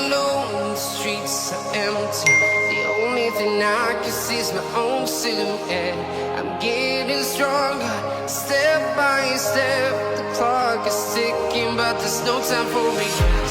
alone, the streets are empty. The only thing I can see is my own silhouette. I'm getting stronger, step by step. The clock is ticking, but there's no time for me.